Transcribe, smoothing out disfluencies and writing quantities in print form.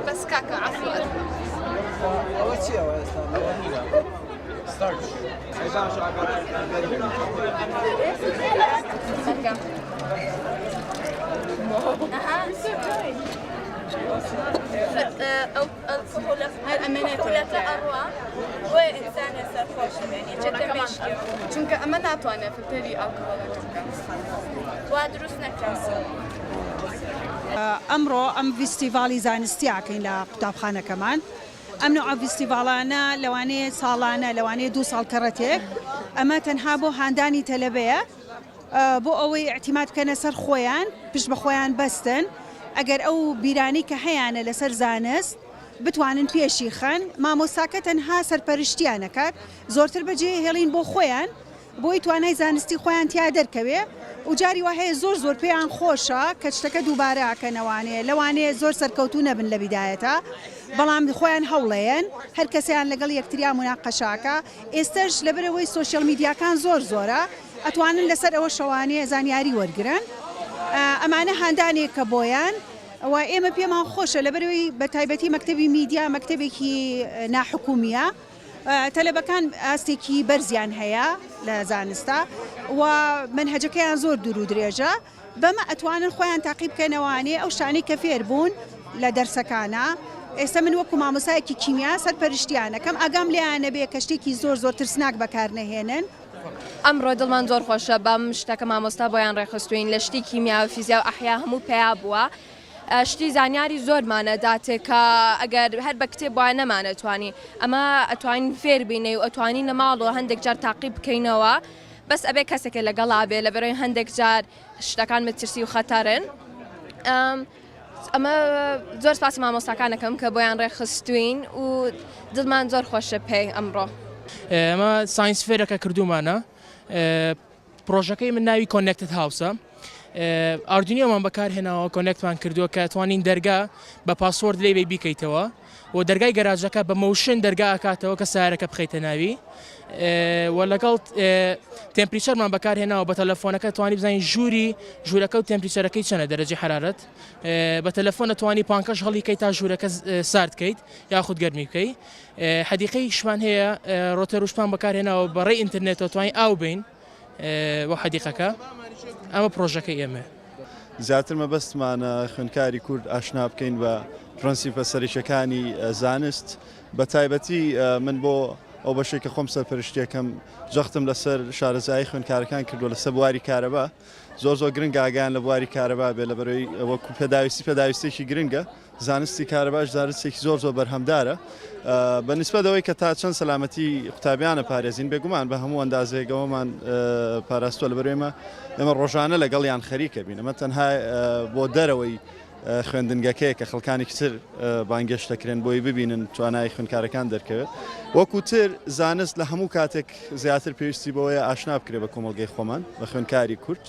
بس كاكا عفوا. الكحولة أروى وإنسان سرخوش يعني جدا مشكلة. چونکە ئەمە ناتوانێت فلتری ئالکۆهۆڵەکە بکات. وا دروست نەکراسن. ئەمڕۆ ئەم فیستیڤاڵی زانستیاکەین لە قوتابخانەکەمان. ئەم نوع فیستیڤاڵانە لەوانەیە ساڵانە لەوانەیە 2 ساڵ کەڕەتێک ئەمە تەنها بۆ هاندانی تەلەبەیە بۆ ئەوەی اعتیماد بکەنە سەر خۆیان پشت بە خۆیان بەستن ئەگەر ئەو بیرانی کە هەیەە لەسەر زانست بتوانن پێشی خەن مامۆستاکە تەنها سەرپەرشتیانەکات زۆرتر بەجێ هێڵین بۆ خۆیان بۆی توانای زانستی خۆیان تیا دەرکەوێ و جاری وهەیە زۆر پێیان خۆشە کە شتەکە دووبارەکەنەوانەیە لەوانەیە زۆر سەرکەوتو نەبن لە بیدایەتە بەڵام خۆیان هەوڵەیەن هەر کەسیان لەگەڵ یەکتریا مناقەشاکە ئێستش لەبەرەوەی سۆشیال میدیاکان زۆرە ئەتوانن لەسەر ئەوە شەوانەیە زانیاری وەرگرن ئەمانە هاندانێکە بۆیان و ئێمە پێمان خۆشە لەبەرەوەی بە تایبەتی مەکتەبی میدیا مەکتەبێکی ناحکومیە تەلەبەکان ئاستێکی بەرزیان هەیە لە زانستە و منهەجەکەیان زۆر دوور و درێژە بەمە ئەتوانن خۆیان تاقیب بکەنەوانێ ئەو شانەی کە فێر بوون لە دەرسەکانە ئێستا من وەکو مامۆسایەکی کیمیا سەرپەرشتیانەکەم ئاگام لێیانە بێ کە شتێکی زۆر ترسناک بەکار نەهێنن. ئەمڕۆ دڵمان زۆر خۆشە بەم شتەکە مامۆستا بۆیان ڕێخستوین لە شتی کیمیا و فیزیا و ئەحیا هەموو پێیا بووە. شتی زانیاری زۆرمانە داتێک کە ئەگەر هەر بە کتێب وایە نەمانەتوانی ئەمە ئەتوانین فێر بینێ و ئەتوانین لە ماڵەوە هەندێک جار تاقیب بکەینەوە بەس ئەبێ کەسێکە لەگەڵا بێ لە بەرەوەی هەندێک جار شتەکان مترسی و خەتەرن. ئەمە زۆر سپاس مامۆستاکانەکەم کە بۆیان ڕێخستوین و دڵمان زۆر خۆشە پێی ئەمڕۆ. ئەمە ساینس فێرەکە کردومانە پرۆژەکەی من ناوی کۆنێکتد هاوسە. ئاردنیۆمان بەکارهێناوە کۆنێکتمان کردووە کە توانین دەرگا بە پاسۆرد لێ بیکەیتەوە و دەرگای گەراجەکە بە مەوشن دەرگا ئاکاتەوە کە سیارەکە بخەیتە ناوی و لەگەڵ تێمپریچەرمان بەکارهێناوە بە تەلەفۆنەکە توانی بزانین ژوورەکە و تێمپریچەرەکەی چەنە دەرەجی حرارەت بە تەلەفۆنە توانی پانکەش هەڵیکەیت تا ژوورەکە ساردکەیت یاخود گەرمی بکەیت. حەدیقەی شمان هەیە ڕۆتەر وشمان بەکارهێناوە بەڕێی ئینترنێتەوە توانین ئاو بین بۆ حەدیقەکە. ئەمە پرۆژەکەی ئێمە زیاتر مەبەستمانە خوێندکاری کورد ئاشنا بکەین بە پرەنسیپە سەرچەکانی زانست بە تایبەتی من بۆ ئەو بەشێکە خۆم سەرپەرشتیەکەم جەختم لەسەر شارەزایی خوێندکارەکان کردووە لەسەر بواری کارەبا زۆر گرنگ ئاگیان لە بواری کارەبا بێ لە بەرەوەی وەکو پێداویستێکی گرنگە زانستی کارەباش زارستێکی زۆر بەرهەمدارە بەنسبەتەوەی کە تا چەند سەلامەتی قوتابیانە پارێزین بێگومان بە هەموو ئەندازەیەکەوەمان پاراستووە لە بەرەوەی ئێمە ڕۆژانە لەگەڵیان خەریکە بین ئەمە تەنها بۆ دەرەوەی خوێندنگەکەیە کە خەڵکانێکی تر بانگەشت دەکرێن بۆی ببینن توانای خوێندکارەکان دەرکەوێت وەکوتر زانست لە هەموو کاتێک زیاتر پێویستی بەوەیە ئاشنا بکرێ بە کۆمەڵگەی خۆمان بە خوێندکاری کورد